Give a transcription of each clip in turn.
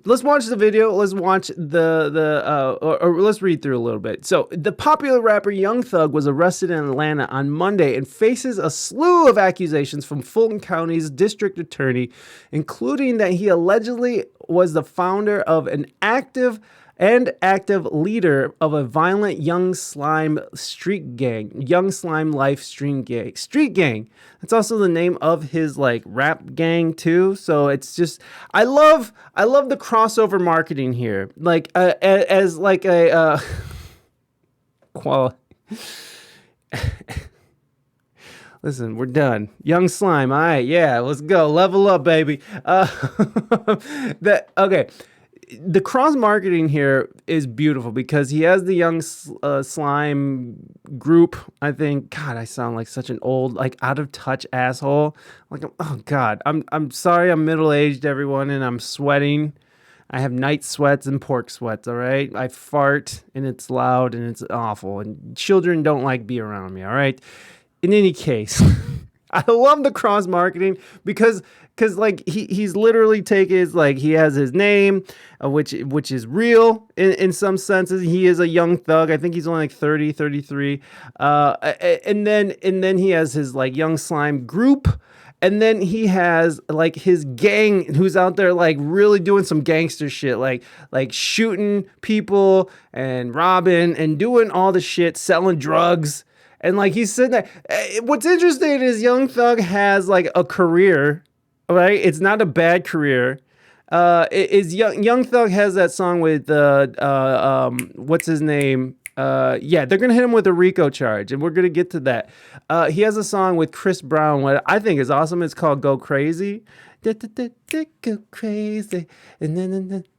Let's watch the video. Let's watch or let's read through a little bit. So, the popular rapper Young Thug was arrested in Atlanta on Monday and faces a slew of accusations from Fulton County's district attorney, including that he allegedly was the founder of an active leader of a violent young slime young slime life street gang. That's also the name of his like rap gang too. So it's just, I love the crossover marketing here. Like, as like a, qual, listen, we're done. Young slime. All right. Yeah. Let's go. Level up, baby. Okay, the cross marketing here is beautiful because he has the young slime group. I think, God, I sound like such an old, like out of touch asshole. Like, oh God, I'm sorry, I'm middle aged, everyone, and I'm sweating. I have night sweats and pork sweats. All right, I fart and it's loud and it's awful, and children don't like be around me. All right. In any case, I love the cross marketing because like he's literally taking his, like, he has his name, which is real in some senses. He is a young thug. I think he's only like 30, 33. And then he has his like young slime group. And then he has like his gang who's out there like really doing some gangster shit, like shooting people and robbing and doing all the shit, selling drugs. And like he's sitting there. What's interesting is Young Thug has like a career, right? It's not a bad career. Is Young Thug has that song with what's his name? Yeah, they're gonna hit him with a RICO charge, and we're gonna get to that. He has a song with Chris Brown, what I think is awesome. It's called "Go Crazy." Go crazy, that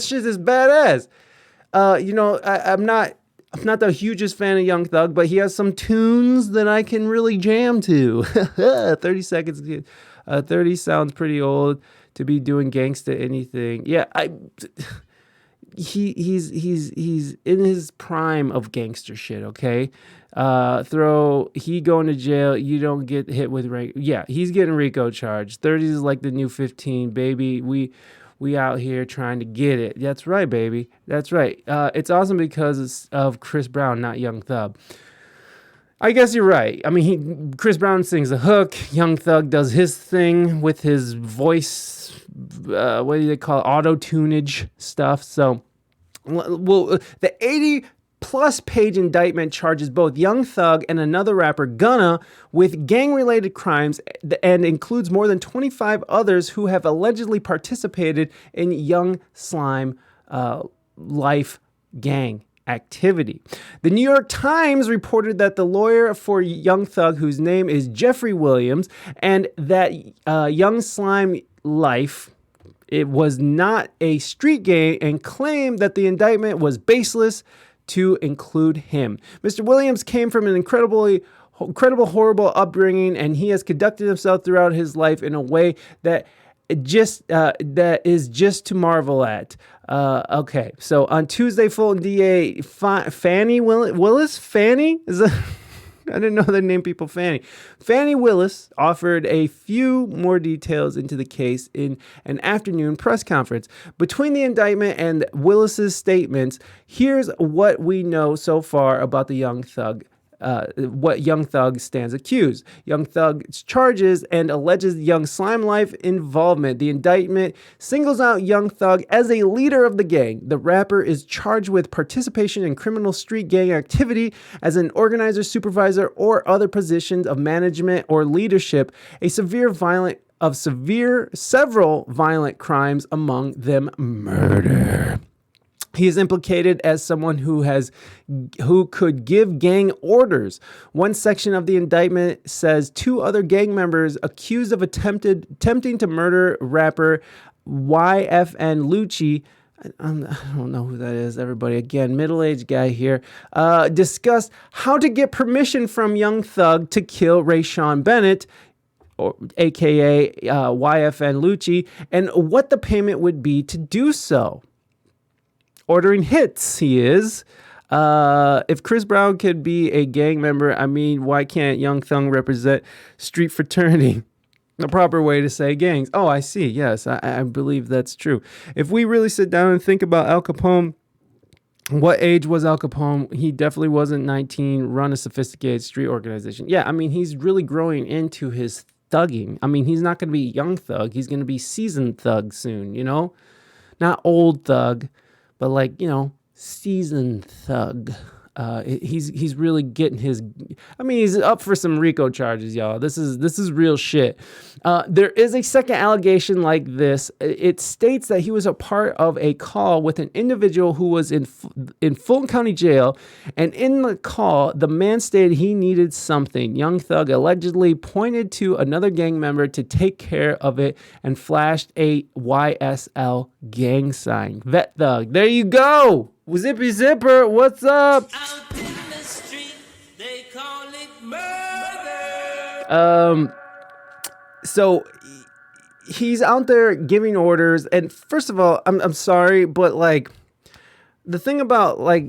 shit is badass. I'm not the hugest fan of Young Thug, but he has some tunes that I can really jam to. 30 seconds. 30 sounds pretty old to be doing gangsta anything. Yeah, he's in his prime of gangster shit, okay? He going to jail, you don't get hit with yeah, he's getting RICO charged. 30 is like the new 15, baby. We out here trying to get it. That's right, baby. That's right. It's awesome because of Chris Brown, not Young Thug. I guess you're right. I mean, Chris Brown sings a hook. Young Thug does his thing with his voice. What do they call it? Auto-tunage stuff. So, well, the 80-plus page indictment charges both Young Thug and another rapper, Gunna, with gang-related crimes and includes more than 25 others who have allegedly participated in Young Slime life gang activity. The New York Times reported that the lawyer for Young Thug, whose name is Jeffrey Williams, and that Young Slime life, it was not a street gang, and claimed that the indictment was baseless to include him. Mr. Williams came from an incredible, horrible upbringing, and he has conducted himself throughout his life in a way that that is just to marvel at. Okay, so on Tuesday, Fulton DA Fannie Willis, Fannie is that? I didn't know they named people Fannie. Fannie Willis offered a few more details into the case in an afternoon press conference. Between the indictment and Willis's statements, here's what we know so far about the Young Thug. What Young Thug stands accused. Young Thug charges and alleges Young Slime Life involvement. The indictment singles out Young Thug as a leader of the gang. The rapper is charged with participation in criminal street gang activity as an organizer, supervisor, or other positions of management or leadership. Several violent crimes, among them murder. He is implicated as someone who could give gang orders. One section of the indictment says two other gang members accused of attempting to murder rapper YFN Lucci. I don't know who that is, everybody. Again, middle-aged guy here. Discussed how to get permission from Young Thug to kill Rayshawn Bennett, or aka YFN Lucci, and what the payment would be to do so. Ordering hits, he is. If Chris Brown could be a gang member, I mean, why can't Young Thug represent street fraternity? The proper way to say gangs. Oh, I see. Yes, I believe that's true. If we really sit down and think about Al Capone, what age was Al Capone? He definitely wasn't 19, run a sophisticated street organization. Yeah, I mean, he's really growing into his thugging. I mean, he's not going to be young thug. He's going to be seasoned thug soon, you know? Not old thug, but like, seasoned thug. He's really getting his. I mean, he's up for some RICO charges, y'all. This is real shit. There is a second allegation like this. It states that he was a part of a call with an individual who was in Fulton County Jail, and in the call, the man stated he needed something. Young Thug allegedly pointed to another gang member to take care of it and flashed a YSL gang sign. Vet Thug, there you go. Zippy Zipper, what's up? Out in the street, they call it murder. So he's out there giving orders, and first of all, I'm sorry, but like the thing about like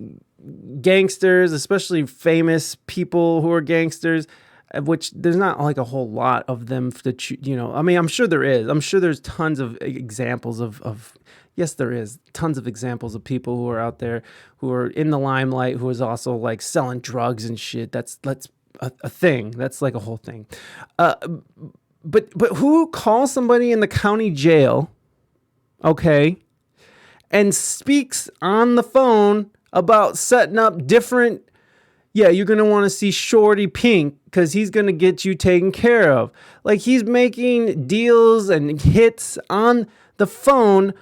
gangsters, especially famous people who are gangsters, which there's not like a whole lot of them I mean, I'm sure there is. I'm sure there's tons of examples of yes, there is tons of examples of people who are out there who are in the limelight, who is also like selling drugs and shit. That's a thing. That's like a whole thing. But who calls somebody in the county jail, okay, and speaks on the phone about setting up different, yeah, you're going to want to see Shorty Pink because he's going to get you taken care of. Like, he's making deals and hits on the phone,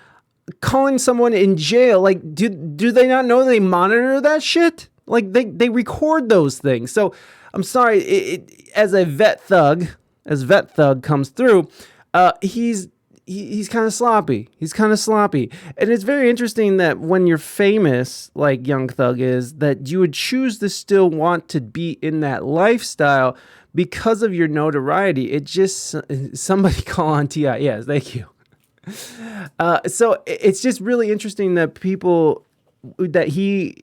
calling someone in jail. Like, do they not know they monitor that shit? Like, they record those things. So I'm sorry, as Vet Thug comes through, he's kind of sloppy. He's kind of sloppy. And it's very interesting that when you're famous, like Young Thug is, that you would choose to still want to be in that lifestyle because of your notoriety. It just, somebody call on T.I. Yes, thank you. So it's just really interesting that people, that he,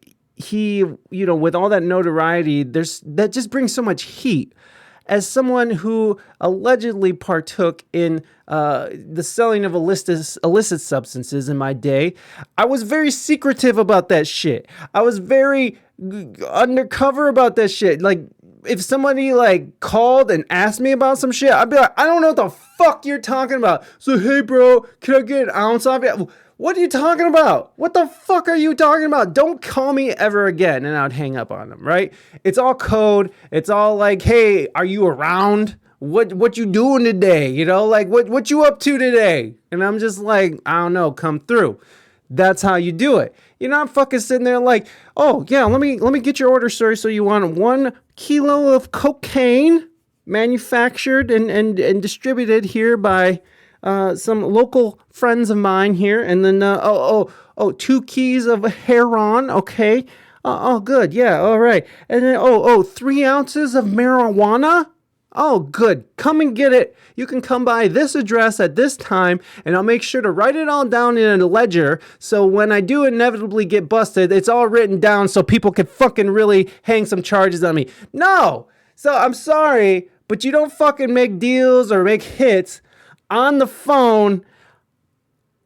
with all that notoriety, that just brings so much heat. As someone who allegedly partook in the selling of illicit substances in my day, I was very secretive about that shit. I was very undercover about that shit. Like, if somebody like called and asked me about some shit, I'd be like, I don't know what the fuck you're talking about. So, hey, bro, can I get an ounce off you? What are you talking about? What the fuck are you talking about? Don't call me ever again. And I'd hang up on them, right? It's all code. It's all like, hey, are you around? What you doing today? Like what you up to today? And I'm just like, I don't know, come through. That's how you do it. You're not fucking sitting there like, oh yeah, let me get your order, sir. So you want 1 kilo of cocaine manufactured and distributed here by some local friends of mine here, and then 2 keys of heroin, okay. Oh, good, yeah, all right. And then 3 ounces of marijuana. Oh, good. Come and get it. You can come by this address at this time, and I'll make sure to write it all down in a ledger. So when I do inevitably get busted, it's all written down so people can fucking really hang some charges on me. No. So I'm sorry, but you don't fucking make deals or make hits on the phone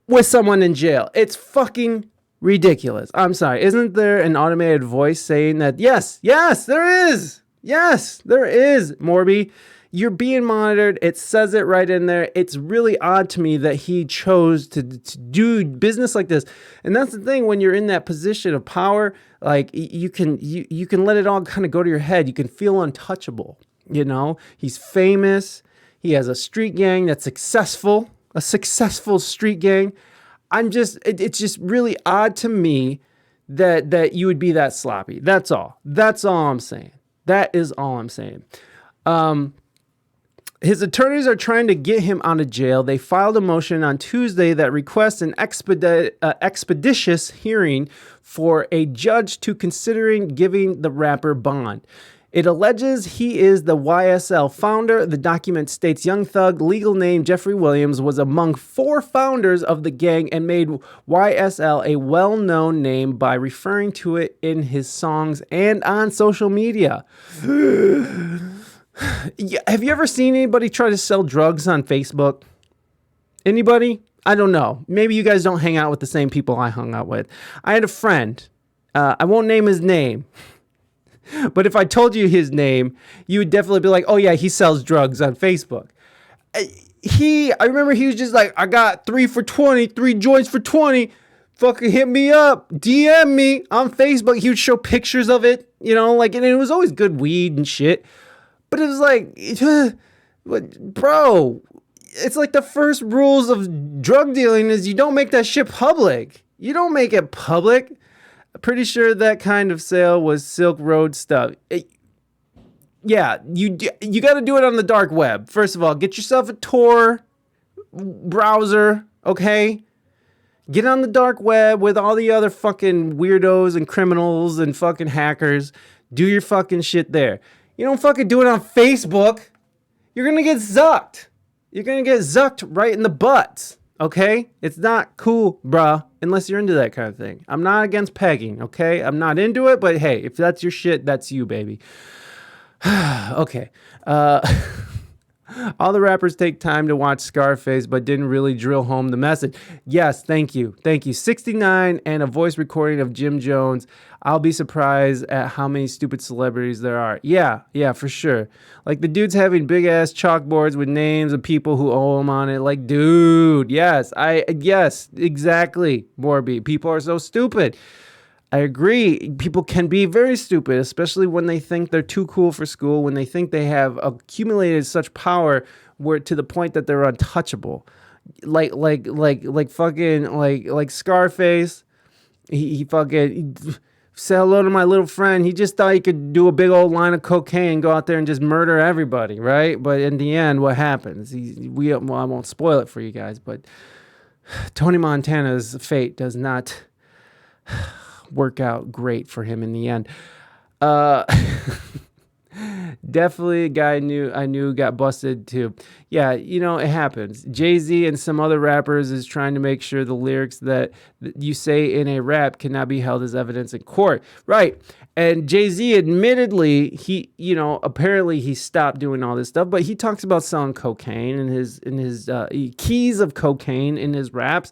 with someone in jail. It's fucking ridiculous. I'm sorry. Isn't there an automated voice saying that? Yes, there is. Yes, there is, Morby. You're being monitored. It says it right in there. It's really odd to me that he chose to do business like this. And that's the thing, when you're in that position of power, like you can let it all kind of go to your head. You can feel untouchable. He's famous. He has a street gang that's successful, a successful street gang. It's just really odd to me that you would be that sloppy. That's all. That's all I'm saying. That is all I'm saying. His attorneys are trying to get him out of jail. They filed a motion on Tuesday that requests an expeditious hearing for a judge to considering giving the rapper bond. It alleges he is the YSL founder. The document states Young Thug, legal name Jeffrey Williams, was among 4 founders of the gang and made YSL a well-known name by referring to it in his songs and on social media. Yeah, have you ever seen anybody try to sell drugs on Facebook? Anybody? I don't know. Maybe you guys don't hang out with the same people I hung out with. I had a friend. I won't name his name, but if I told you his name, you would definitely be like, "Oh yeah, he sells drugs on Facebook." I remember he was just like, "I got 3 for 20, 3 joints for 20. Fucking hit me up, DM me on Facebook." He would show pictures of it, like, and it was always good weed and shit. But it was like, bro, it's like the first rules of drug dealing is you don't make that shit public. You don't make it public. Pretty sure that kind of sale was Silk Road stuff. Yeah, you got to do it on the dark web. First of all, get yourself a Tor browser, okay? Get on the dark web with all the other fucking weirdos and criminals and fucking hackers. Do your fucking shit there. You don't fucking do it on Facebook. You're going to get zucked. You're going to get zucked right in the butts, okay? It's not cool, bruh, unless you're into that kind of thing. I'm not against pegging, okay? I'm not into it, but hey, if that's your shit, that's you, baby. Okay. All the rappers take time to watch Scarface, but didn't really drill home the message. Yes, thank you. Thank you. 69 and a voice recording of Jim Jones. I'll be surprised at how many stupid celebrities there are. Yeah, for sure. Like the dude's having big ass chalkboards with names of people who owe him on it. Like, dude, yes, exactly, Morby. People are so stupid. I agree. People can be very stupid, especially when they think they're too cool for school, when they think they have accumulated such power where to the point that they're untouchable. Like Scarface. He fucking said hello to my little friend. He just thought he could do a big old line of cocaine, go out there and just murder everybody, right? But in the end, what happens? I won't spoil it for you guys, but Tony Montana's fate does not work out great for him in the end. Definitely a guy I knew got busted too. Yeah, it happens. Jay-Z and some other rappers is trying to make sure the lyrics that you say in a rap cannot be held as evidence in court. Right. And Jay-Z admittedly, apparently he stopped doing all this stuff, but he talks about selling cocaine and his keys of cocaine in his raps.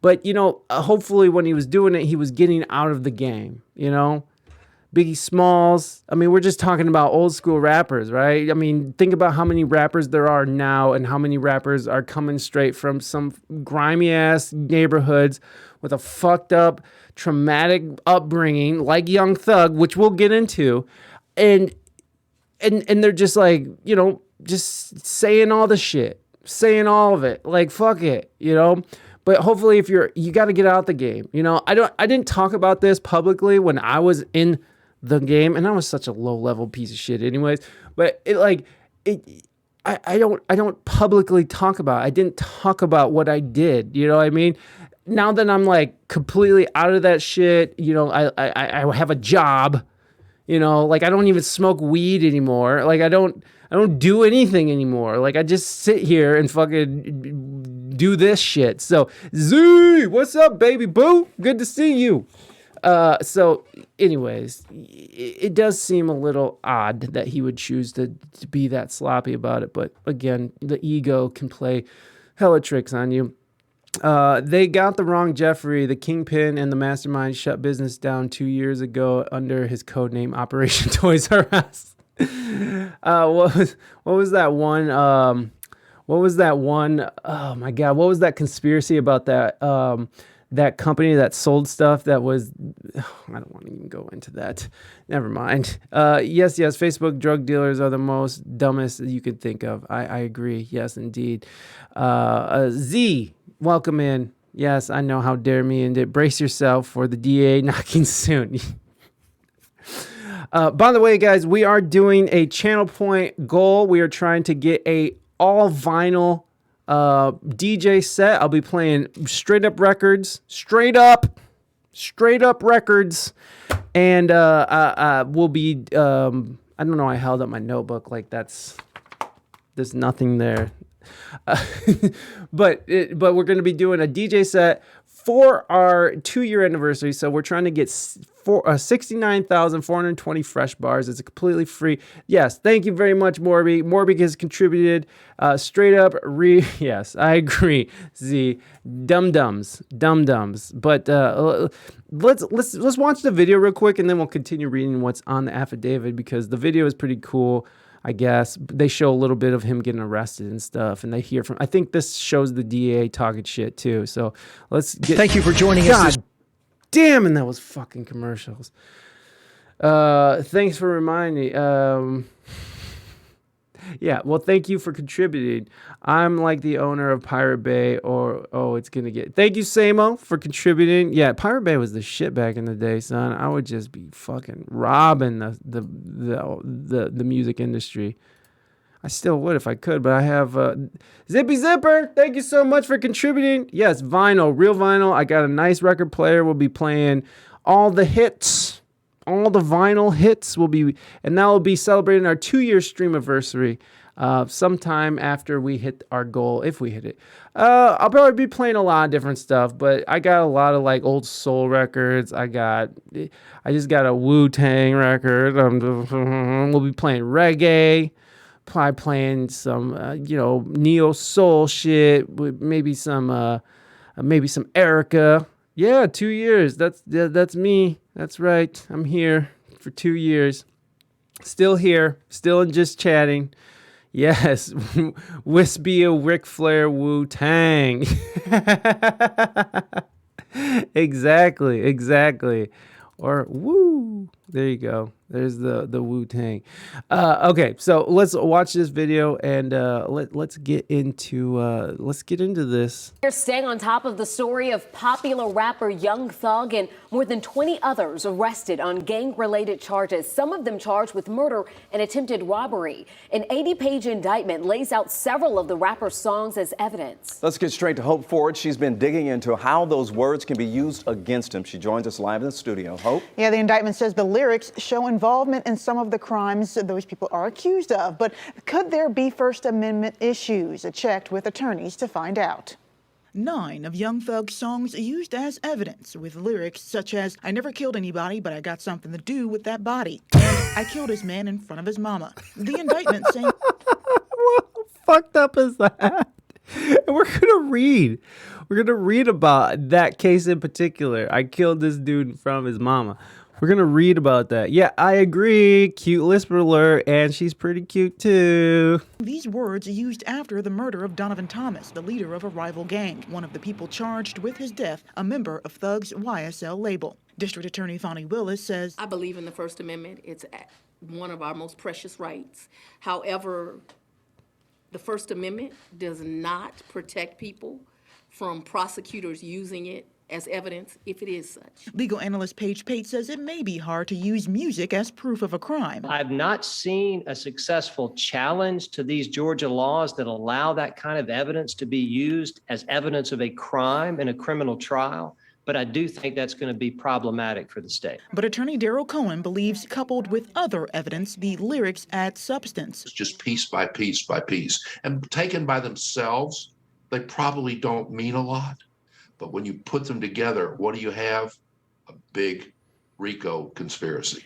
But, hopefully when he was doing it, he was getting out of the game, Biggie Smalls. I mean, we're just talking about old school rappers, right? I mean, think about how many rappers there are now and how many rappers are coming straight from some grimy ass neighborhoods with a fucked up, traumatic upbringing, like Young Thug, which we'll get into. And they're just like, just saying all the shit, saying all of it, like, fuck it, But hopefully if you got to get out the game. I didn't talk about this publicly when I was in the game, and I was such a low level piece of shit anyways, but I don't publicly talk about it. I didn't talk about what I did. You know what I mean? Now that I'm like completely out of that shit, I have a job, like I don't even smoke weed anymore. Like I don't do anything anymore. Like I just sit here and fucking do this shit. So Z, what's up, baby boo? Good to see you. So anyways, it does seem a little odd that he would choose to be that sloppy about it. But again, the ego can play hella tricks on you. They got the wrong Jeffrey. The kingpin and the mastermind shut business down 2 years ago under his codename Operation Toys R Us. What was that one? What was that one? Oh my God. What was that conspiracy about that company that sold stuff that was, I don't want to even go into that. Never mind. Yes, Facebook drug dealers are the most dumbest you could think of. I agree. Yes, indeed. Z, welcome in. Yes, I know. How dare me. And brace yourself for the DA knocking soon. By the way, guys, we are doing a Channel Point goal. We are trying to get a all vinyl DJ set. I'll be playing straight up records, straight up records, and we'll be. I don't know. I held up my notebook like there's nothing there, but we're going to be doing a DJ set for our 2-year anniversary. So we're trying to get 69,420 fresh bars. It's completely free. Yes, thank you very much, Morby. Morby has contributed straight up. Yes, I agree. Z, dum-dums. But let's watch the video real quick, and then we'll continue reading what's on the affidavit, because the video is pretty cool. I guess they show a little bit of him getting arrested and stuff, and they hear from, I think this shows the DA talking shit too. So let's get. Thank you for joining us. God damn, and that was fucking commercials. Thanks for reminding me. Yeah, well, thank you for contributing. I'm like the owner of Pirate Bay, or it's gonna get. Thank you, Samo, for contributing. Yeah, Pirate Bay was the shit back in the day, son. I would just be fucking robbing the music industry. I still would if I could, but I have Zippy Zipper. Thank you so much for contributing. Yes, vinyl, real vinyl. I got a nice record player. We'll be playing all the hits. All the vinyl hits will be, and that will be celebrating our 2-year streamiversary sometime after we hit our goal, if we hit it. I'll probably be playing a lot of different stuff, but I got a lot of like old soul records. I just got a Wu-Tang record. We'll be playing reggae, probably playing some neo soul shit, maybe some Erica. Yeah, 2 years. That's me. That's right. I'm here for 2 years. Still here. Still just chatting. Yes. Wispy Ric Flair Wu-Tang. Exactly. Or woo. There you go. There's the Wu-Tang. Okay, so let's watch this video, and let's get into this. They're staying on top of the story of popular rapper Young Thug and more than 20 others arrested on gang-related charges, some of them charged with murder and attempted robbery. An 80-page indictment lays out several of the rapper's songs as evidence. Let's get straight to Hope Ford. She's been digging into how those words can be used against him. She joins us live in the studio. Hope? Yeah, the indictment says the lyrics show involvement in some of the crimes those people are accused of. But could there be First Amendment issues? I checked with attorneys to find out. 9 of Young Thug's songs used as evidence, with lyrics such as, "I never killed anybody, but I got something to do with that body," and "I killed his man in front of his mama." The indictment saying... What fucked up is that? And we're gonna read about that case in particular. I killed this dude from his mama. We're gonna read about that. Yeah, I agree. Cute lisper alert, and she's pretty cute too. These words used after the murder of Donovan Thomas, the leader of a rival gang. One of the people charged with his death, a member of Thug's YSL label. District Attorney Fonnie Willis says, "I believe in the First Amendment. It's one of our most precious rights. However, the First Amendment does not protect people from prosecutors using it as evidence if it is such." Legal analyst Paige Pate says it may be hard to use music as proof of a crime. I've not seen a successful challenge to these Georgia laws that allow that kind of evidence to be used as evidence of a crime in a criminal trial. But I do think that's going to be problematic for the state. But attorney Daryl Cohen believes, coupled with other evidence, the lyrics add substance. It's just piece by piece by piece. And taken by themselves, they probably don't mean a lot. But when you put them together, what do you have? A big RICO conspiracy.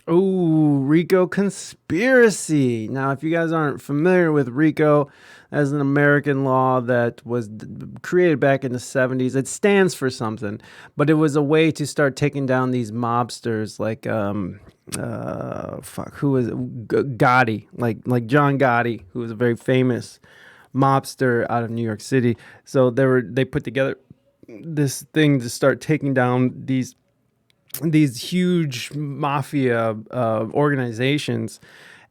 RICO conspiracy. Now, if you guys aren't familiar with RICO, as an American law that was created back in the 70s, it stands for something, but it was a way to start taking down these mobsters like who is Gotti, like John Gotti, who was a very famous mobster out of New York City. So they put together this thing to start taking down these huge mafia organizations,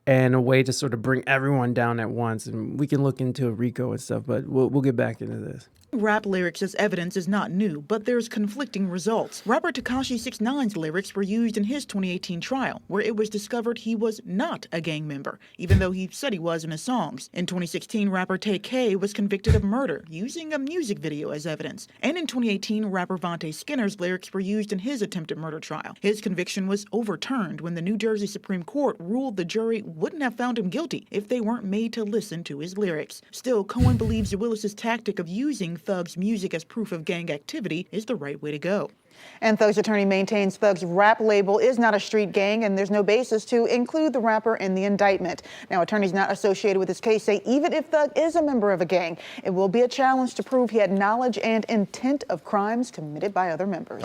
and a way to sort of bring everyone down at once. And we can look into RICO and stuff, but we'll get back into this. Rap lyrics as evidence is not new, but there's conflicting results. Rapper Tekashi 6ix9ine's lyrics were used in his 2018 trial, where it was discovered he was not a gang member, even though he said he was in his songs. In 2016, rapper Tay K was convicted of murder, using a music video as evidence. And in 2018, rapper Vontae Skinner's lyrics were used in his attempted murder trial. His conviction was overturned when the New Jersey Supreme Court ruled the jury wouldn't have found him guilty if they weren't made to listen to his lyrics. Still, Cohen believes Willis's tactic of using Thug's music as proof of gang activity is the right way to go. And Thug's attorney maintains Thug's rap label is not a street gang, and there's no basis to include the rapper in the indictment. Now, attorneys not associated with this case say even if Thug is a member of a gang, it will be a challenge to prove he had knowledge and intent of crimes committed by other members.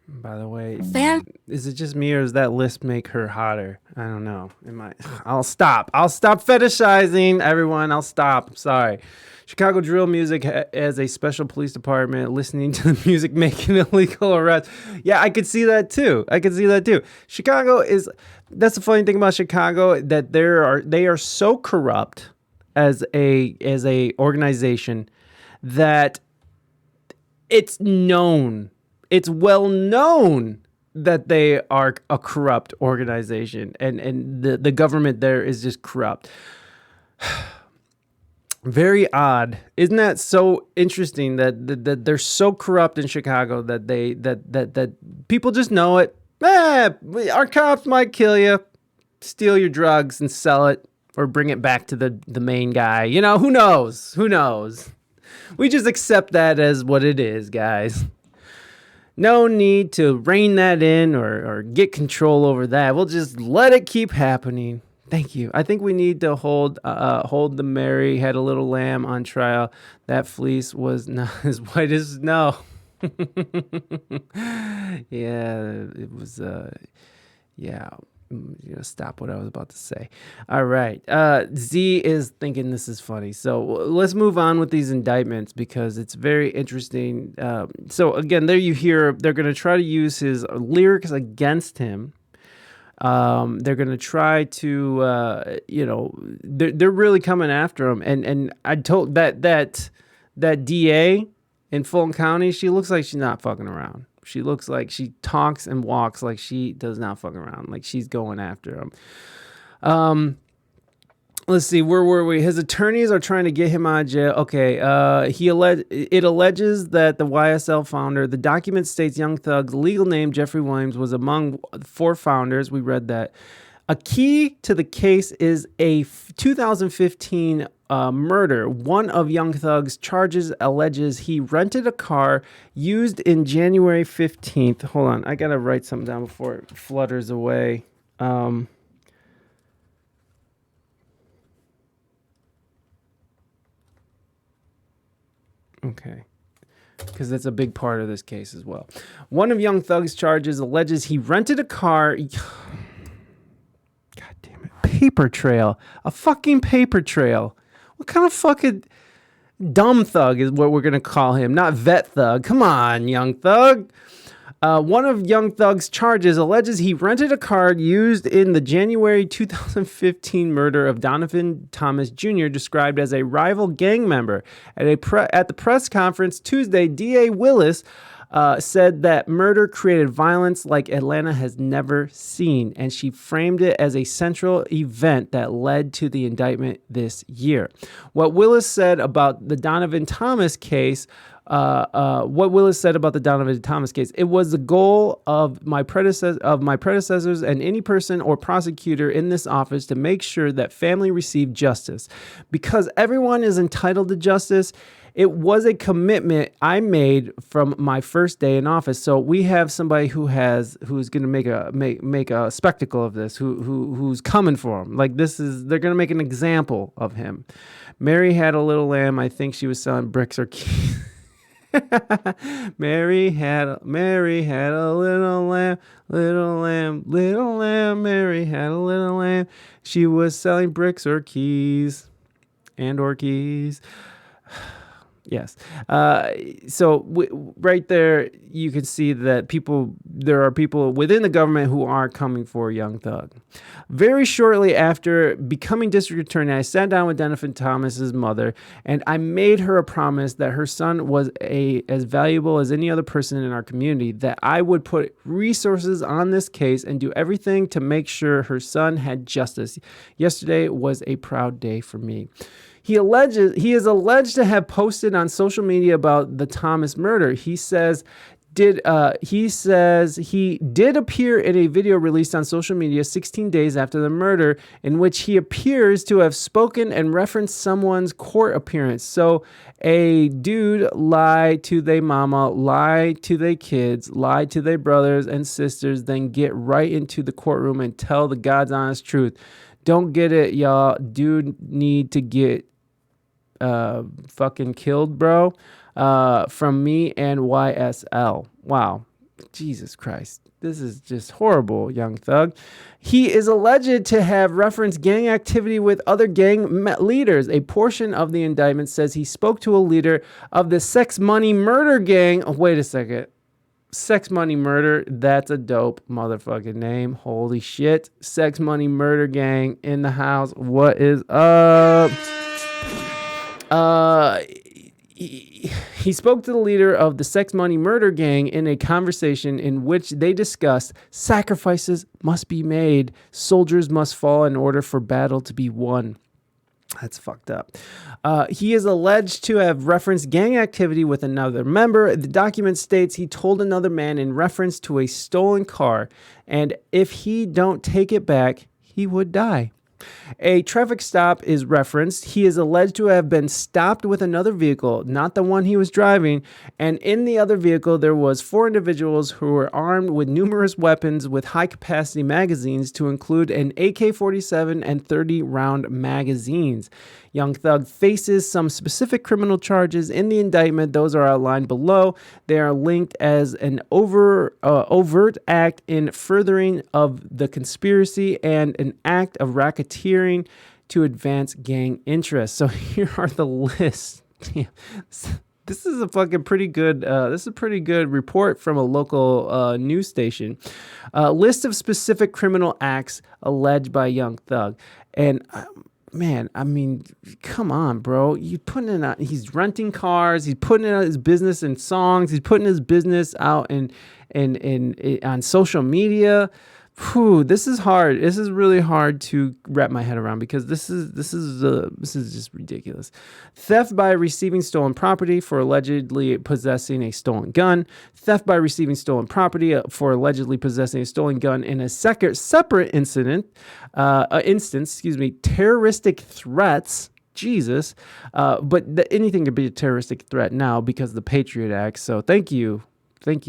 By the way, is it just me or does that list make her hotter? I don't know. I'll stop. I'll stop fetishizing everyone. I'll stop. I'm sorry. Chicago drill music as a special police department listening to the music making illegal arrests. Yeah, I could see that too. Chicago is, that's the funny thing about Chicago, that they are so corrupt as a organization that it's known. It's well known that they are a corrupt organization, and the government there is just corrupt. Very odd. Isn't that so interesting that they're so corrupt in Chicago that that people just know it? Our cops might kill you, steal your drugs and sell it, or bring it back to the main guy. You know, who knows? Who knows? We just accept that as what it is, guys. No need to rein that in or get control over that. We'll just let it keep happening. Thank you. I think we need to hold the Mary had a little lamb on trial. That fleece was not as white as snow. Yeah, it was. Yeah. Stop what I was about to say. All right. Z is thinking this is funny. So let's move on with these indictments because it's very interesting. So again, there you hear they're going to try to use his lyrics against him. They're going to try to, they're really coming after him. And I told that DA in Fulton County, she looks like she's not fucking around. She looks like she talks and walks like she does not fuck around, like she's going after him. Let's see, where were we? His attorneys are trying to get him out of jail. Okay, it alleges that the YSL founder, the document states Young Thug's legal name, Jeffrey Williams, was among 4 founders. We read that. A key to the case is a 2015 murder. One of Young Thug's charges alleges he rented a car used in January 15th. Hold on, I gotta write something down before it flutters away. Okay. Because that's a big part of this case as well. One of Young Thug's charges alleges he rented a car. God damn it. Paper trail. A fucking paper trail. What kind of fucking dumb thug is what we're going to call him? Not vet thug. Come on, Young Thug. One of Young Thug's charges alleges he rented a car used in the January 2015 murder of Donovan Thomas Jr., described as a rival gang member. At the press conference Tuesday, DA Willis said that murder created violence like Atlanta has never seen, and she framed it as a central event that led to the indictment this year. What Willis said about the Donovan Thomas case, it was the goal of my predecessors and any person or prosecutor in this office to make sure that family received justice. Because everyone is entitled to justice, it was a commitment I made from my first day in office. So we have somebody who's going to make a spectacle of this, who's coming for him. Like they're going to make an example of him. Mary had a little lamb. I think she was selling bricks or keys. Mary had a little lamb, Mary had a little lamb. She was selling bricks or keys. Yes. So right there, you can see that there are people within the government who are coming for Young Thug. Very shortly after becoming district attorney, I sat down with Donovan Thomas's mother, and I made her a promise that her son was as valuable as any other person in our community, that I would put resources on this case and do everything to make sure her son had justice. Yesterday was a proud day for me. He is alleged to have posted on social media about the Thomas murder. He says, He says he did appear in a video released on social media 16 days after the murder, in which he appears to have spoken and referenced someone's court appearance. So a dude lied to their mama, lied to their kids, lied to their brothers and sisters, then get right into the courtroom and tell the God's honest truth. Don't get it, y'all. Dude need to get fucking killed, bro. From me and YSL. Wow. Jesus Christ. This is just horrible, Young Thug. He is alleged to have referenced gang activity with other gang leaders. A portion of the indictment says he spoke to a leader of the Sex Money Murder Gang. Oh, wait a second. Sex Money Murder. That's a dope motherfucking name. Holy shit. Sex Money Murder Gang in the house. What is up? He spoke to the leader of the Sex Money Murder Gang in a conversation in which they discussed sacrifices must be made, soldiers must fall in order for battle to be won. That's fucked up. He is alleged to have referenced gang activity with another member. The document states he told another man in reference to a stolen car, and if he don't take it back, he would die. A traffic stop is referenced. He is alleged to have been stopped with another vehicle, not the one he was driving, and in the other vehicle there was 4 individuals who were armed with numerous weapons with high-capacity magazines to include an AK-47 and 30-round magazines. Young Thug faces some specific criminal charges in the indictment. Those are outlined below. They are linked as an overt act in furthering of the conspiracy and an act of racketeering to advance gang interests. So here are the lists. This is a fucking pretty good. This is a pretty good report from a local news station. List of specific criminal acts alleged by Young Thug, and man, I mean, come on, bro. You putting in he's renting cars. He's putting in his business in songs. He's putting his business out in on social media. Whew, this is hard. This is really hard to wrap my head around because this is just ridiculous. Theft by receiving stolen property for allegedly possessing a stolen gun. Theft by receiving stolen property for allegedly possessing a stolen gun in a separate instance. Terroristic threats. Jesus, but anything could be a terroristic threat now because of the Patriot Act. So thank you. Thank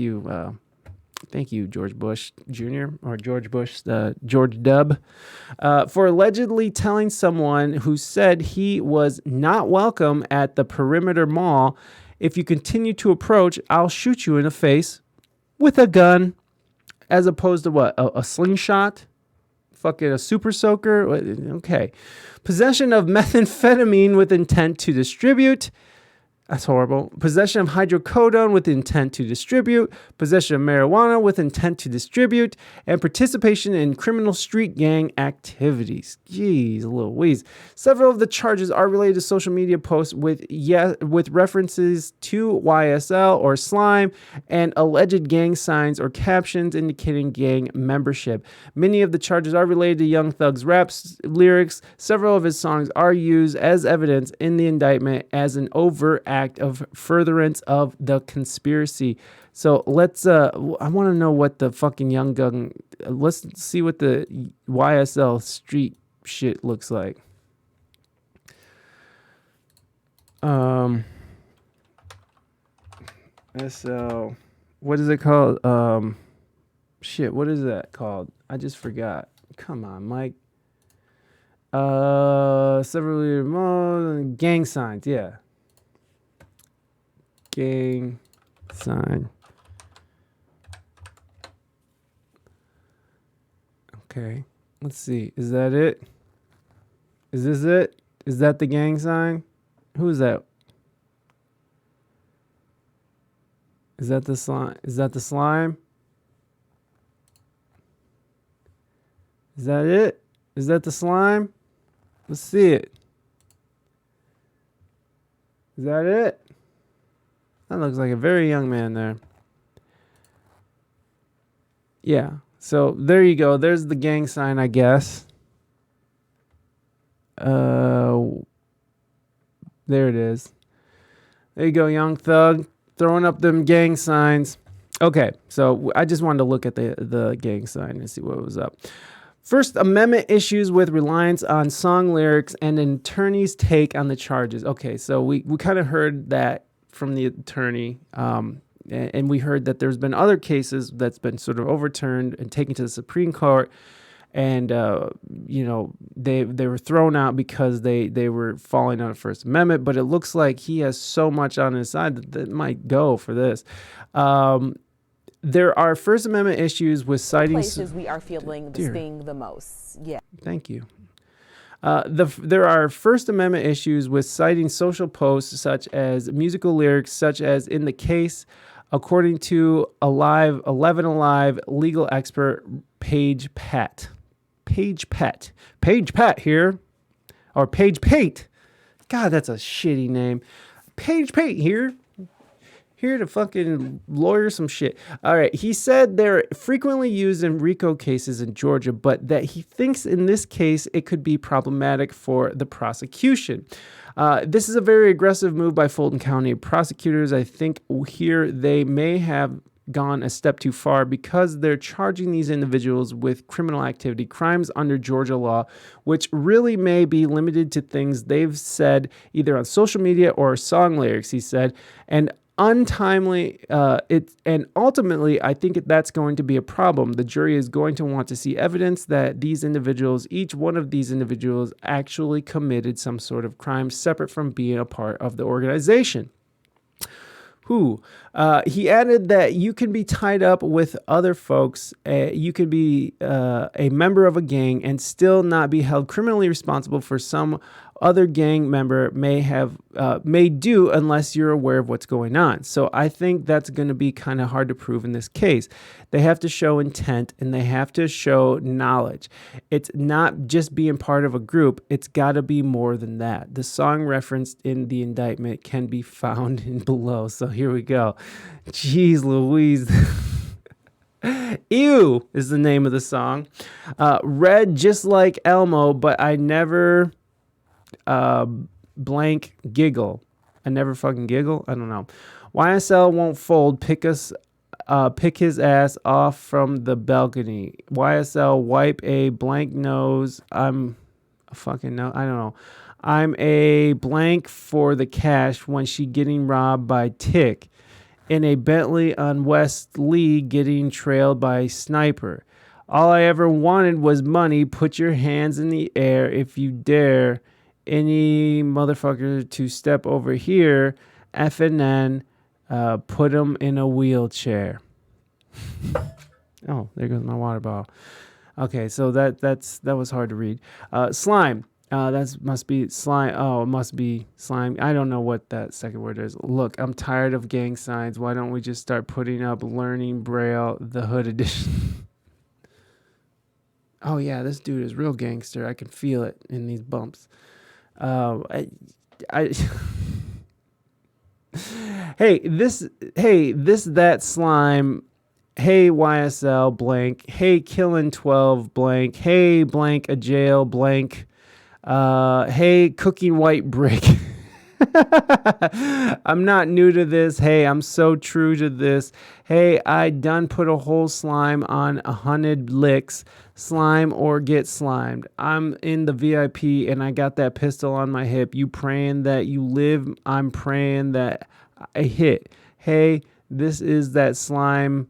you, George Bush Jr. or George Bush, George W. For allegedly telling someone who said he was not welcome at the Perimeter Mall, if you continue to approach, I'll shoot you in the face with a gun, as opposed to what? A slingshot? Fucking a super soaker? Okay. Possession of methamphetamine with intent to distribute. That's horrible. Possession of hydrocodone with intent to distribute, possession of marijuana with intent to distribute, and participation in criminal street gang activities. Jeez, Louise. Several of the charges are related to social media posts with references to YSL or slime and alleged gang signs or captions indicating gang membership. Many of the charges are related to Young Thug's rap lyrics. Several of his songs are used as evidence in the indictment as an overt act of furtherance of the conspiracy. So let's I want to know what the fucking Young Gun, let's see what the YSL street shit looks like. SL, what is it called? Shit, what is that called? I just forgot. Come on, Mike. Several more gang signs, yeah. Gang sign. Okay, let's see. Is that it? Is this it? Is that the gang sign? Who is that? Is that the slime? Is that the slime? Is that it? Is that the slime? Let's see it. Is that it? That looks like a very young man there. Yeah. So there you go. There's the gang sign, I guess. There it is. There you go, Young Thug. Throwing up them gang signs. Okay, so I just wanted to look at the gang sign and see what was up. First Amendment issues with reliance on song lyrics and an attorney's take on the charges. Okay, so we kind of heard that from the attorney, and we heard that there's been other cases that's been sort of overturned and taken to the Supreme Court, and they were thrown out because they were falling on the First Amendment. But it looks like he has so much on his side that might go for this. There are First Amendment issues with citing places we are feeling this being the most. Yeah. Thank you. There are First Amendment issues with citing social posts such as musical lyrics, such as in the case, according to 11 Alive legal expert Paige Pett here, or Paige Pate. God, that's a shitty name. Paige Pate here to fucking lawyer some shit. All right. He said they're frequently used in RICO cases in Georgia, but that he thinks in this case it could be problematic for the prosecution. This is a very aggressive move by Fulton County prosecutors. I think here they may have gone a step too far because they're charging these individuals with criminal activity, crimes under Georgia law, which really may be limited to things they've said either on social media or song lyrics, he said, and untimely, and ultimately, I think that's going to be a problem. The jury is going to want to see evidence that these individuals, each one of these individuals, actually committed some sort of crime separate from being a part of the organization. He added that you can be tied up with other folks. You can be a member of a gang and still not be held criminally responsible for some other gang member may do unless you're aware of what's going on. So I think that's going to be kind of hard to prove in this case. They have to show intent and they have to show knowledge. It's not just being part of a group. It's got to be more than that. The song referenced in the indictment can be found in below. So here we go. Jeez Louise. Ew is the name of the song. Read just like Elmo, but I never blank giggle. I never fucking giggle. I don't know. YSL won't fold. Pick his ass off from the balcony. YSL wipe a blank nose. I'm a fucking no. I don't know. I'm a blank for the cash when she getting robbed by Tick. In a Bentley on West Lee getting trailed by Sniper. All I ever wanted was money. Put your hands in the air if you dare. Any motherfucker to step over here, FNN, put him in a wheelchair. Oh, there goes my water bottle. Okay, so that was hard to read. Slime. That must be slime. Oh, it must be slime. I don't know what that second word is. Look, I'm tired of gang signs. Why don't we just start putting up Learning Braille, the Hood edition? Oh yeah, this dude is real gangster. I can feel it in these bumps. Hey, that slime. Hey, YSL blank. Hey, killing 12 blank. Hey, blank a jail blank. Hey, cooking white brick. I'm not new to this. Hey, I'm so true to this. Hey, I done put a whole slime on 100 licks. Slime or get slimed. I'm in the VIP and I got that pistol on my hip. You praying that you live. I'm praying that I hit. Hey, this is that slime.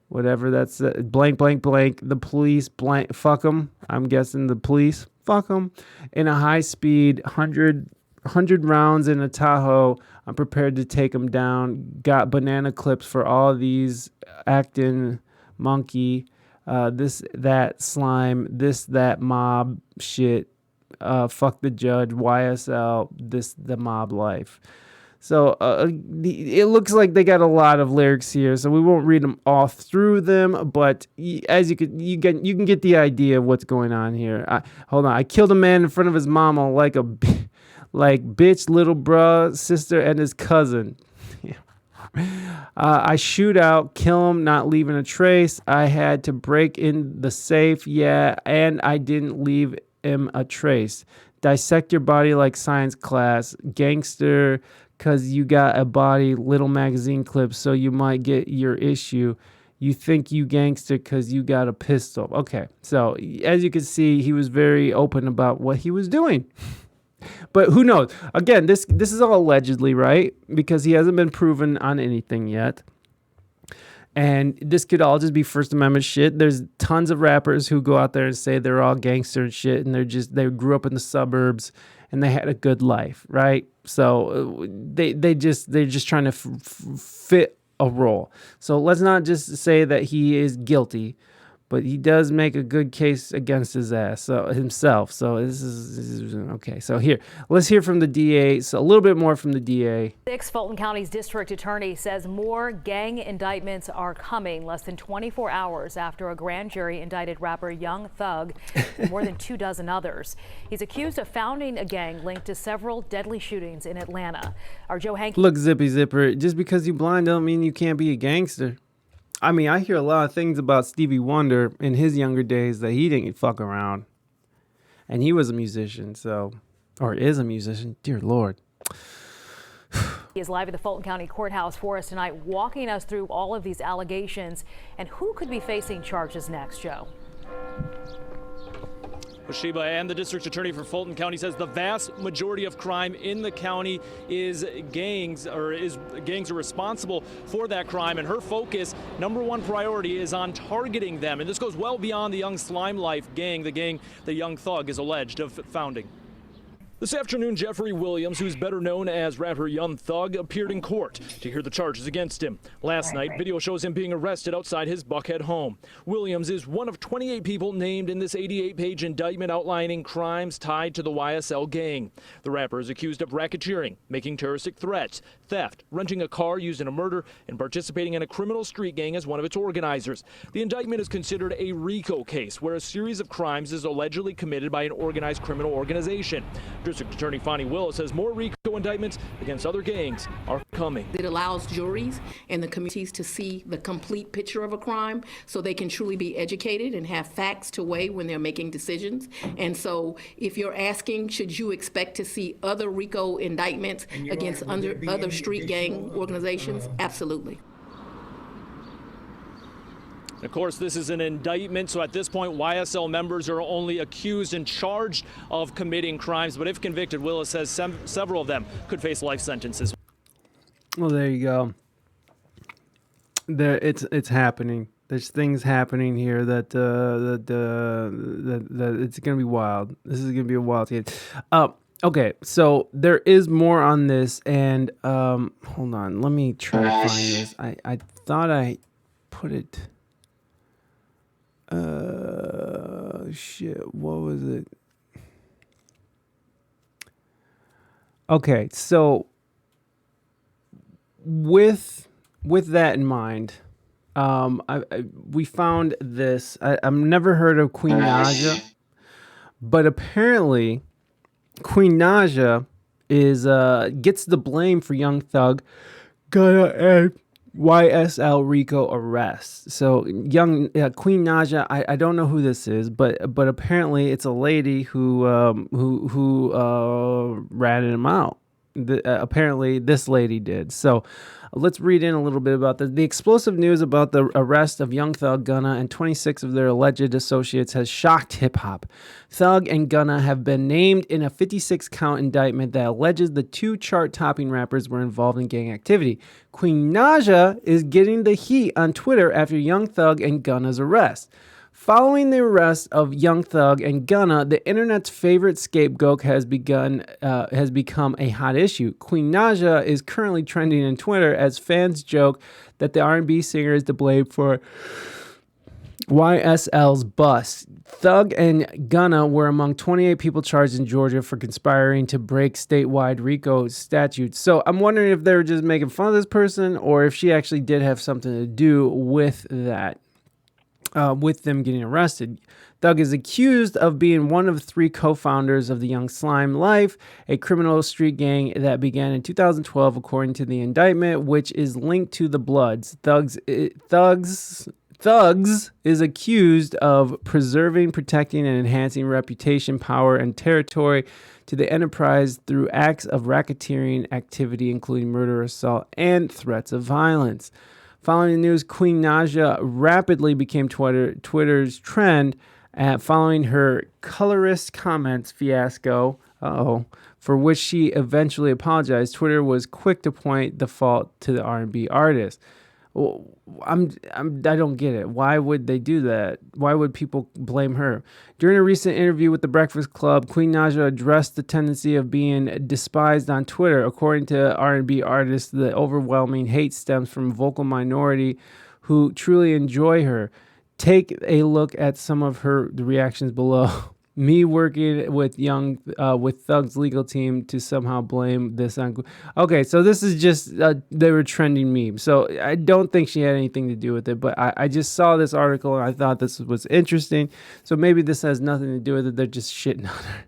Whatever that's blank, blank, blank. The police blank. Fuck them. I'm guessing the police. Fuck them. In a high speed, 100 rounds in a Tahoe. I'm prepared to take them down. Got banana clips for all these acting monkey. This, that slime, this, that mob shit. Fuck the judge, YSL, this, the mob life. So it looks like they got a lot of lyrics here, so we won't read them all through them. But as you can get the idea of what's going on here. Hold on, I killed a man in front of his mama like bitch, little bruh, sister, and his cousin. Yeah. I shoot out, kill him, not leaving a trace. I had to break in the safe, yeah, and I didn't leave him a trace. Dissect your body like science class. Gangster because you got a body little magazine clip, so you might get your issue. You think you gangster because you got a pistol. Okay, so as you can see, he was very open about what he was doing. But who knows? Again, this is all allegedly, right? Because he hasn't been proven on anything yet. And this could all just be First Amendment shit. There's tons of rappers who go out there and say they're all gangster and shit, and they grew up in the suburbs and they had a good life, right? So they're just trying to fit a role. So let's not just say that he is guilty, but he does make a good case against his ass, so himself. So this is okay. So here, let's hear from the DA. So a little bit more from the DA. Fulton County's district attorney says more gang indictments are coming less than 24 hours after a grand jury indicted rapper Young Thug and more than 24 others. He's accused of founding a gang linked to several deadly shootings in Atlanta. Our Joe Hank. Look, Zippy Zipper, just because you're blind don't mean you can't be a gangster. I mean, I hear a lot of things about Stevie Wonder in his younger days that he didn't fuck around. And he was a musician, or is a musician. Dear Lord. He is live at the Fulton County Courthouse for us tonight, walking us through all of these allegations and who could be facing charges next, Joe. Sheba, and the district attorney for Fulton County says the vast majority of crime in the county is gangs are responsible for that crime, and her focus, number one priority, is on targeting them. And this goes well beyond the Young Slime Life gang, the gang the Young Thug is alleged of founding. This afternoon, Jeffrey Williams, who's better known as rapper Young Thug, appeared in court to hear the charges against him. Last night, video shows him being arrested outside his Buckhead home. Williams is one of 28 people named in this 88-page indictment outlining crimes tied to the YSL gang. The rapper is accused of racketeering, making terroristic threats, theft, renting a car used in a murder, and participating in a criminal street gang as one of its organizers. The indictment is considered a RICO case, where a series of crimes is allegedly committed by an organized criminal organization. District Attorney Fonnie Willis says more RICO indictments against other gangs are coming. It allows juries and the communities to see the complete picture of a crime so they can truly be educated and have facts to weigh when they're making decisions. And so if you're asking, should you expect to see other RICO indictments against other street gang organizations? Absolutely. Of course, this is an indictment, so at this point, YSL members are only accused and charged of committing crimes. But if convicted, Willis says several of them could face life sentences. Well, there you go. It's happening. There's things happening here that it's gonna be wild. This is gonna be a wild game. Okay, so there is more on this, and hold on, let me try to find this. I thought I put it. Shit, what was it? Okay, so with that in mind, we found this. I've never heard of Queen Naja, but apparently Queen Naja is gets the blame for Young Thug, and YSL RICO arrests. So Queen Naja, I don't know who this is, but apparently it's a lady who ratted him out. Apparently this lady did. So let's read in a little bit about this. The explosive news about the arrest of Young Thug, Gunna, and 26 of their alleged associates has shocked hip-hop. Thug and Gunna have been named in a 56-count indictment that alleges the two chart-topping rappers were involved in gang activity. Queen Naja is getting the heat on Twitter after Young Thug and Gunna's arrest. Following the arrest of Young Thug and Gunna, the internet's favorite scapegoat has become a hot issue. Queen Naja is currently trending on Twitter as fans joke that the R&B singer is to blame for YSL's bust. Thug and Gunna were among 28 people charged in Georgia for conspiring to break statewide RICO statutes. So I'm wondering if they were just making fun of this person or if she actually did have something to do with that. With them getting arrested. Thug is accused of being one of three co-founders of the Young Slime Life, a criminal street gang that began in 2012, according to the indictment, which is linked to the Bloods. Thugs is accused of preserving, protecting, and enhancing reputation, power, and territory to the enterprise through acts of racketeering activity, including murder, assault, and threats of violence. Following the news, Queen Naja rapidly became Twitter's trend following her colorist comments fiasco, for which she eventually apologized. Twitter was quick to point the fault to the R&B artist. Well, I don't get it. Why would they do that? Why would people blame her? During a recent interview with The Breakfast Club, Queen Naja addressed the tendency of being despised on Twitter. According to R&B artists, the overwhelming hate stems from a vocal minority who truly enjoy her. Take a look at some of the reactions below. Me working with Thug's legal team to somehow blame this on. Okay, so this is just they were trending memes. So I don't think she had anything to do with it, but I just saw this article and I thought this was interesting. So maybe this has nothing to do with it. They're just shitting on her.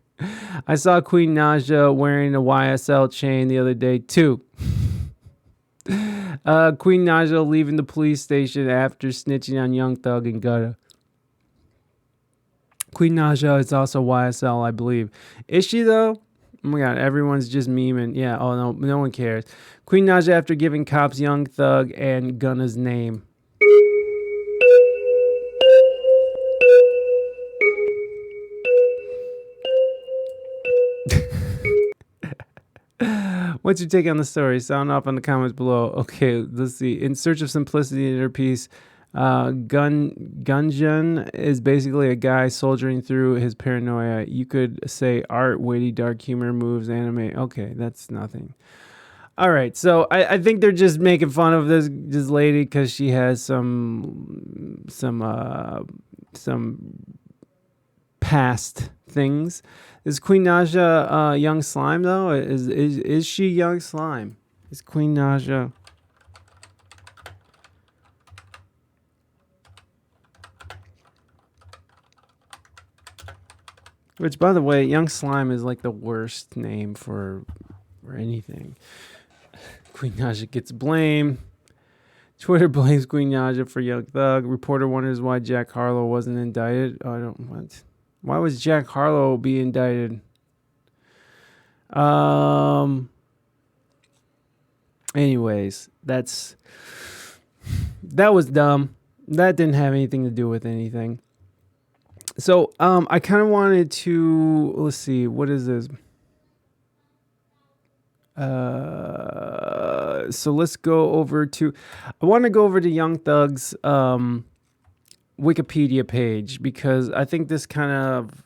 I saw Queen Naja wearing a YSL chain the other day too. Queen Naja leaving the police station after snitching on Young Thug and Gutta. Queen Naja is also YSL, I believe. Is she though? Oh my god, everyone's just memeing. Yeah, oh no one cares. Queen Naja after giving cops Young Thug and Gunna's name. What's your take on the story? Sound off in the comments below. Okay, let's see. In search of simplicity in her piece, Gunjan is basically a guy soldiering through his paranoia. You could say art, witty, dark humor, moves, anime. Okay, that's nothing. All right, so I think they're just making fun of this lady because she has some past things. Is Queen Naja young slime though? Is she young slime? Is Queen Naja? Which, by the way, Young Slime is like the worst name for anything. Queen Naja gets blamed. Twitter blames Queen Naja for Young Thug. Reporter wonders why Jack Harlow wasn't indicted. What? Why was Jack Harlow be indicted? Anyways, that was dumb. That didn't have anything to do with anything. So I kind of wanted to, let's see, what is this? So let's go over to, I want to go over to Young Thug's Wikipedia page because I think this kind of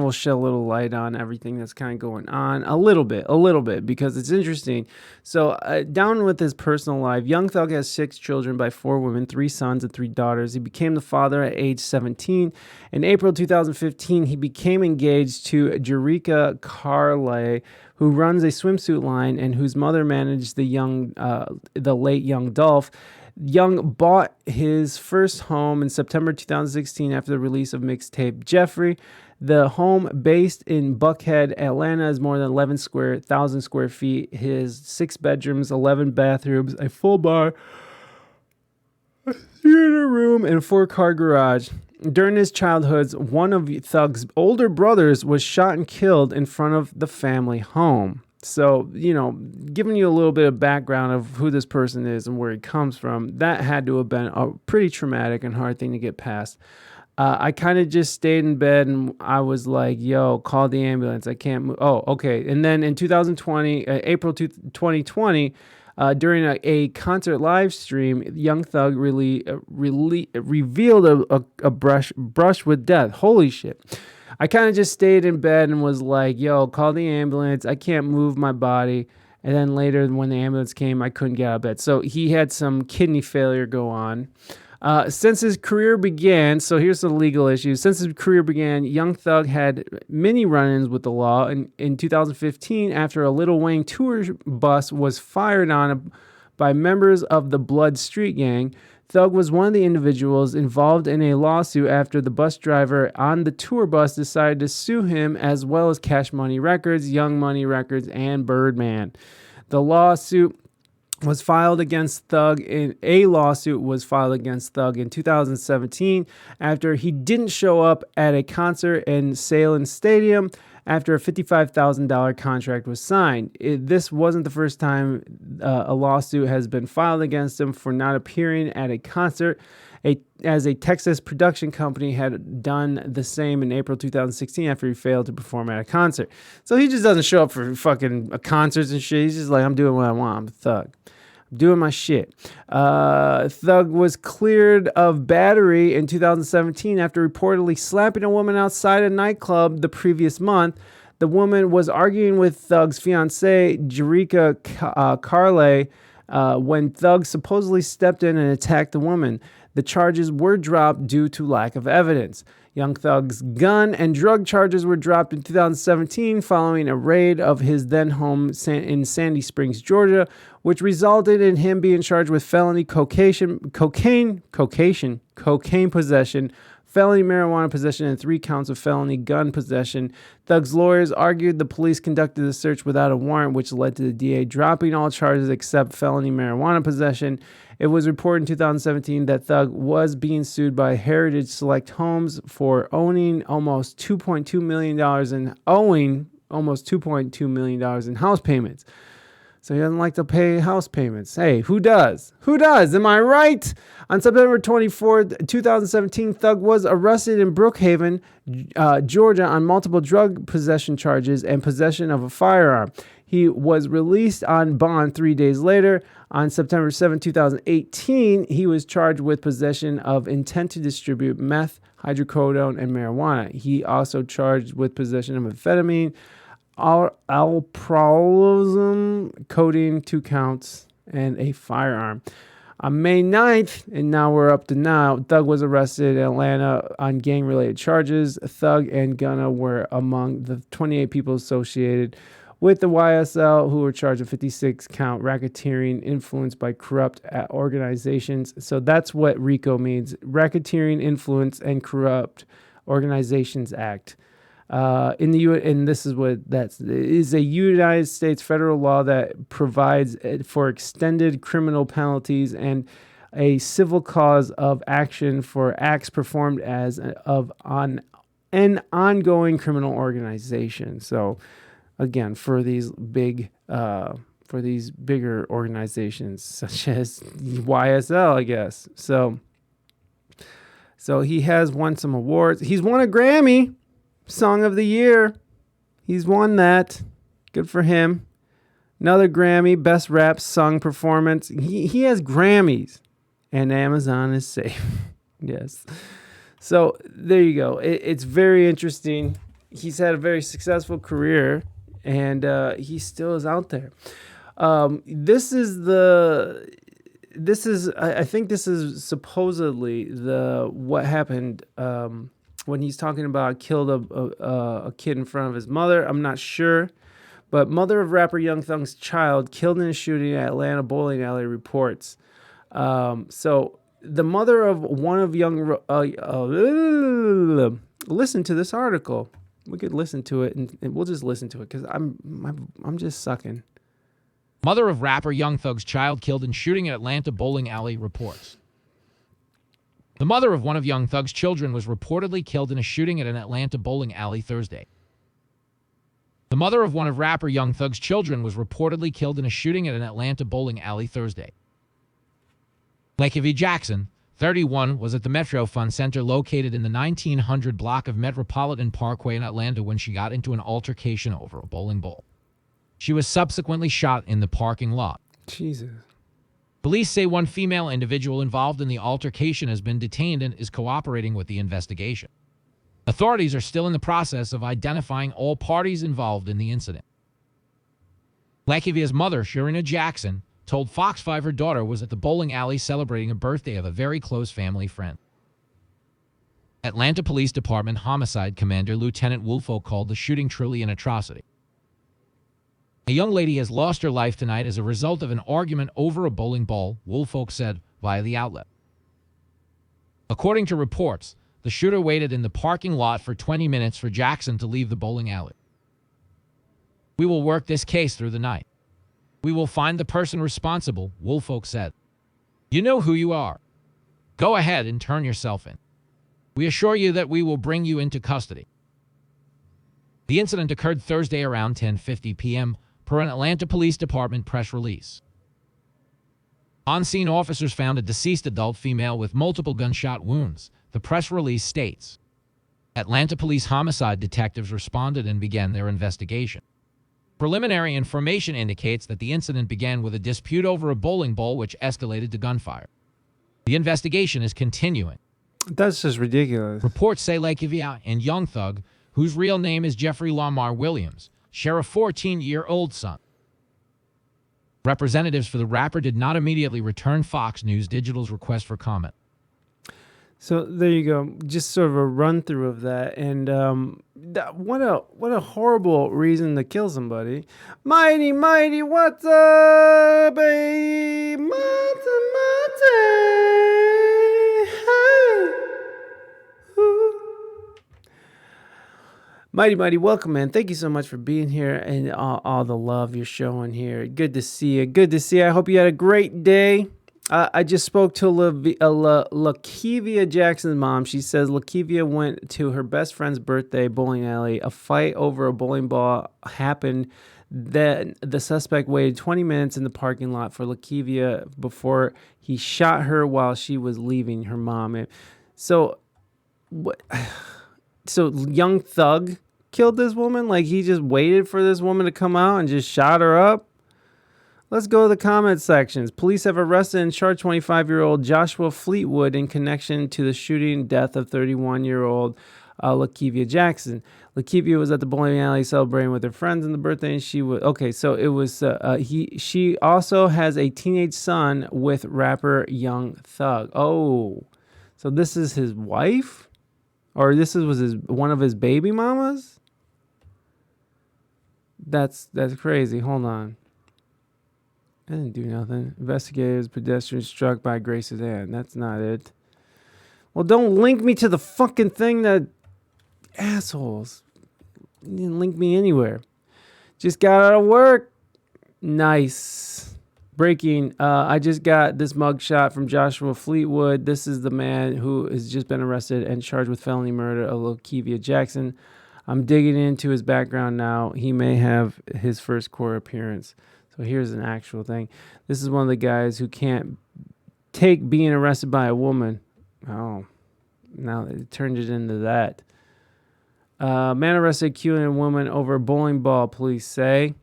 will shed a little light on everything that's kind of going on a little bit because it's interesting. So down with his personal life, Young Thug has 6 children by 4 women, 3 sons and 3 daughters. He became the father at age 17. In April 2015, he became engaged to Jerika Carley, who runs a swimsuit line and whose mother managed the late Young Dolph. Young bought his first home in September 2016 after the release of mixtape Jeffrey. The home, based in Buckhead, Atlanta, is more than 11,000 square feet. His 6 bedrooms, 11 bathrooms, a full bar, a theater room, and a 4-car garage. During his childhood, one of Thug's older brothers was shot and killed in front of the family home. So, giving you a little bit of background of who this person is and where he comes from, that had to have been a pretty traumatic and hard thing to get past. I kind of just stayed in bed and I was like, yo, call the ambulance. I can't move. Oh, okay. And then in 2020, April 2020, during a concert live stream, Young Thug revealed a brush with death. Holy shit. I kind of just stayed in bed and was like, yo, call the ambulance. I can't move my body. And then later when the ambulance came, I couldn't get out of bed. So he had some kidney failure go on. Since his career began, so here's the legal issues. Since his career began, Young Thug had many run-ins with the law. In 2015, after a Lil Wayne tour bus was fired on by members of the Blood Street Gang, Thug was one of the individuals involved in a lawsuit after the bus driver on the tour bus decided to sue him, as well as Cash Money Records, Young Money Records, and Birdman. The lawsuit was filed against Thug in 2017 after he didn't show up at a concert in Salem Stadium after a $55,000 contract was signed. This wasn't the first time a lawsuit has been filed against him for not appearing at a concert, as a Texas production company had done the same in April 2016 after he failed to perform at a concert. So he just doesn't show up for fucking concerts and shit. He's just like, I'm doing what I want. I'm a thug. Doing my shit. Thug was cleared of battery in 2017 after reportedly slapping a woman outside a nightclub the previous month. The woman was arguing with Thug's fiancee, Jerrica Carley, when Thug supposedly stepped in and attacked the woman. The charges were dropped due to lack of evidence. Young Thug's gun and drug charges were dropped in 2017 following a raid of his then home in Sandy Springs, Georgia, which resulted in him being charged with felony cocaine possession, felony marijuana possession, and 3 counts of felony gun possession. Thug's lawyers argued the police conducted the search without a warrant, which led to the DA dropping all charges except felony marijuana possession. It was reported in 2017 that Thug was being sued by Heritage Select Homes for owing almost $2.2 million in house payments. So he doesn't like to pay house payments. Hey, who does? Who does? Am I right? On September 24th, 2017, Thug was arrested in Brookhaven, Georgia on multiple drug possession charges and possession of a firearm. He was released on bond 3 days later. On September 7, 2018, he was charged with possession of intent to distribute meth, hydrocodone, and marijuana. He also charged with possession of amphetamine, alprazolam, codeine, 2 counts, and a firearm. On May 9th, and now we're up to now, Thug was arrested in Atlanta on gang-related charges. Thug and Gunna were among the 28 people associated with the YSL, who were charged with 56-count racketeering influenced by corrupt organizations. So that's what RICO means: Racketeering, Influence, and Corrupt Organizations Act. And this is what is a United States federal law that provides for extended criminal penalties and a civil cause of action for acts performed on an ongoing criminal organization. So, again, for these bigger organizations such as YSL, I guess. So he has won some awards. He's won a Grammy. Song of the Year. He's won that. Good for him. Another Grammy, Best Rap Song Performance. He has Grammys. And Amazon is safe. Yes. So there you go. It's very interesting. He's had a very successful career, and he still is out there. I think this is supposedly what happened when he's talking about killed a kid in front of his mother. I'm not sure, but mother of rapper Young Thug's child killed in a shooting at Atlanta bowling alley reports. So the mother of one of listen to this article. We could listen to it, and we'll just listen to it because I'm just sucking. Mother of rapper Young Thug's child killed in shooting at Atlanta bowling alley reports. The mother of one of Young Thug's children was reportedly killed in a shooting at an Atlanta bowling alley Thursday. The mother of one of rapper Young Thug's children was reportedly killed in a shooting at an Atlanta bowling alley Thursday. Lakeview Jackson, 31, was at the Metro Fun Center located in the 1900 block of Metropolitan Parkway in Atlanta when she got into an altercation over a bowling ball. She was subsequently shot in the parking lot. Jesus. Police say one female individual involved in the altercation has been detained and is cooperating with the investigation. Authorities are still in the process of identifying all parties involved in the incident. Lakevia's mother, Sharina Jackson, told Fox 5 her daughter was at the bowling alley celebrating a birthday of a very close family friend. Atlanta Police Department Homicide Commander Lieutenant Woolfolk called the shooting truly an atrocity. A young lady has lost her life tonight as a result of an argument over a bowling ball, Woolfolk said via the outlet. According to reports, the shooter waited in the parking lot for 20 minutes for Jackson to leave the bowling alley. We will work this case through the night. We will find the person responsible, Woolfolk said. You know who you are. Go ahead and turn yourself in. We assure you that we will bring you into custody. The incident occurred Thursday around 10:50 p.m. per an Atlanta Police Department press release. On-scene officers found a deceased adult female with multiple gunshot wounds. The press release states, Atlanta police homicide detectives responded and began their investigation. Preliminary information indicates that the incident began with a dispute over a bowling ball which escalated to gunfire. The investigation is continuing. That's just ridiculous. Reports say Lakevia and Young Thug, whose real name is Jeffrey Lamar Williams, share a 14-year-old son. Representatives for the rapper did not immediately return Fox News Digital's request for comment. So there you go. Just sort of a run through of that, and what a horrible reason to kill somebody. Mighty, mighty, what's up, baby? Mighty, mighty, welcome, man. Thank you so much for being here and all the love you're showing here. Good to see you. Good to see you. I hope you had a great day. I just spoke to Lakevia Jackson's mom. She says Lakevia went to her best friend's birthday bowling alley. A fight over a bowling ball happened. Then the suspect waited 20 minutes in the parking lot for Lakevia before he shot her while she was leaving her mom. So, what? So Young Thug killed this woman? Like he just waited for this woman to come out and just shot her up? Let's go to the comment sections. Police have arrested and charged 25-year-old Joshua Fleetwood in connection to the shooting death of 31-year-old Lakevia Jackson. Lakevia was at the bowling alley celebrating with her friends on the birthday, and she was okay. So it was she also has a teenage son with rapper Young Thug. Oh, so this is his wife, or was one of his baby mamas? That's crazy. Hold on. I didn't do nothing. Investigators, pedestrian struck by Grace sedan. That's not it. Well, don't link me to the fucking thing that... Assholes. You didn't link me anywhere. Just got out of work. Nice. Breaking. I just got this mugshot from Joshua Fleetwood. This is the man who has just been arrested and charged with felony murder of Lakevia Jackson. I'm digging into his background now. He may have his first court appearance. So here's an actual thing. This is one of the guys who can't take being arrested by a woman. Oh, now it turned it into that. Man arrested accusing a woman over a bowling ball, police say.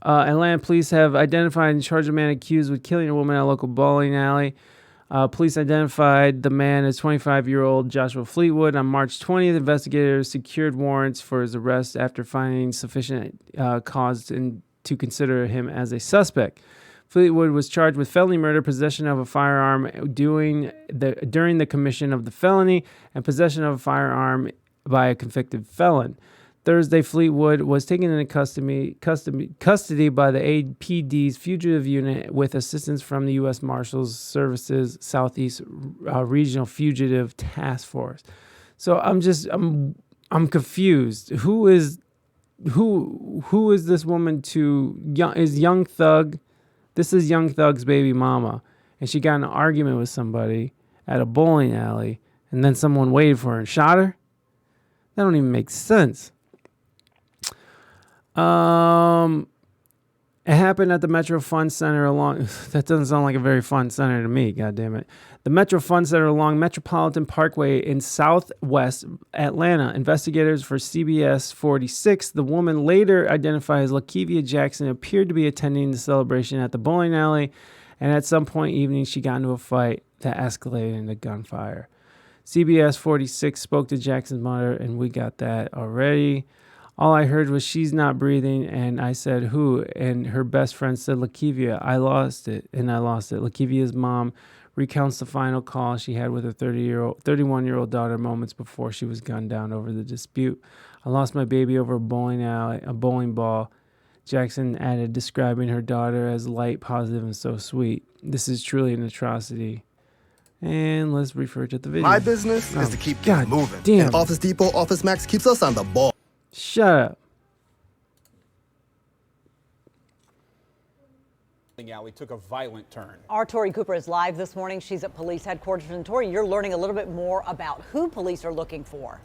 Atlanta police have identified and charged a man accused with killing a woman at a local bowling alley. Police identified the man as 25-year-old Joshua Fleetwood. On March 20th, investigators secured warrants for his arrest after finding sufficient cause to consider him as a suspect. Fleetwood was charged with felony murder, possession of a firearm during the commission of the felony, and possession of a firearm by a convicted felon. Thursday, Fleetwood was taken into custody by the APD's fugitive unit with assistance from the U.S. Marshals Service's Southeast Regional Fugitive Task Force. So I'm confused. Who is this woman to? Is Young Thug? This is Young Thug's baby mama, and she got in an argument with somebody at a bowling alley, and then someone waited for her and shot her. That don't even make sense. It happened at the Metro Fun Center along... That doesn't sound like a very fun center to me, goddammit. The Metro Fun Center along Metropolitan Parkway in southwest Atlanta. Investigators for CBS 46, the woman later identified as Lakevia Jackson, appeared to be attending the celebration at the bowling alley, and at some point evening she got into a fight that escalated into gunfire. CBS 46 spoke to Jackson's mother, and we got that already. All I heard was she's not breathing, and I said, who? And her best friend said, Lakevia. I lost it, and I lost it. Lakevia's mom recounts the final call she had with her 31-year-old daughter moments before she was gunned down over the dispute. I lost my baby over a bowling ball. Jackson added, describing her daughter as light, positive, and so sweet. This is truly an atrocity. And let's refer to the video. My business is to keep things moving. Damn. And Office Depot Office Max keeps us on the ball. Shut up. Alley took a violent turn. Our Tori Cooper is live this morning. She's at police headquarters. And Tori, you're learning a little bit more about who police are looking for.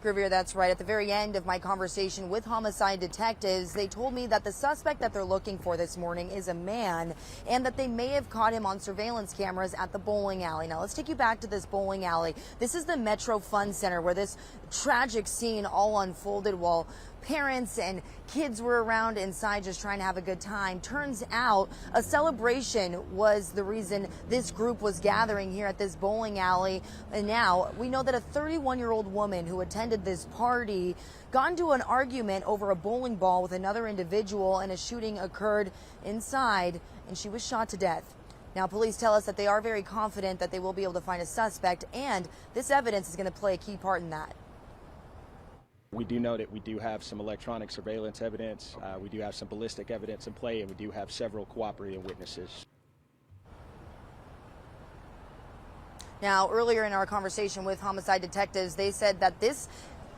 Gravier, that's right. At the very end of my conversation with homicide detectives, they told me that the suspect that they're looking for this morning is a man and that they may have caught him on surveillance cameras at the bowling alley. Now, let's take you back to this bowling alley. This is the Metro Fun Center where this tragic scene all unfolded while parents and kids were around inside just trying to have a good time. Turns out a celebration was the reason this group was gathering here at this bowling alley. And now we know that a 31-year-old woman who attended this party got into an argument over a bowling ball with another individual, and a shooting occurred inside and she was shot to death. Now, police tell us that they are very confident that they will be able to find a suspect, and this evidence is going to play a key part in that. We do know that we do have some electronic surveillance evidence, we do have some ballistic evidence in play, and we do have several cooperating witnesses. Now, earlier in our conversation with homicide detectives, they said that this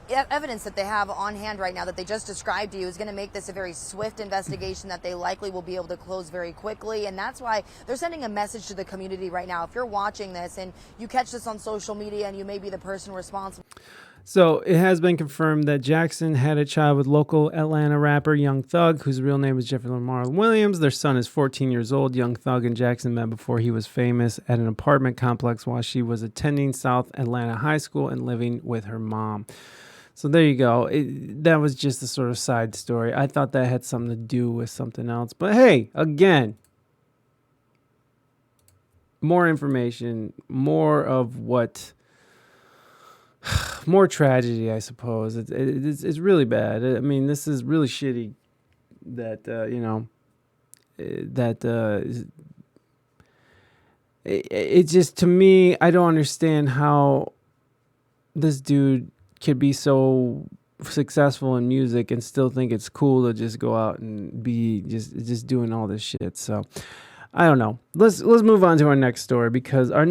evidence that they have on hand right now that they just described to you is going to make this a very swift investigation that they likely will be able to close very quickly. And that's why they're sending a message to the community right now. If you're watching this and you catch this on social media and you may be the person responsible. So it has been confirmed that Jackson had a child with local Atlanta rapper Young Thug, whose real name is Jeffrey Lamar Williams. Their son is 14 years old. Young Thug and Jackson met before he was famous at an apartment complex while she was attending South Atlanta High School and living with her mom. So there you go. That was just a sort of side story. I thought that had something to do with something else. But hey, again, more information, more of what... more tragedy, I suppose. It's really bad. I mean, this is really shitty that, it just, to me, I don't understand how this dude could be so successful in music and still think it's cool to just go out and be just doing all this shit. So I don't know. Let's move on to our next story, because our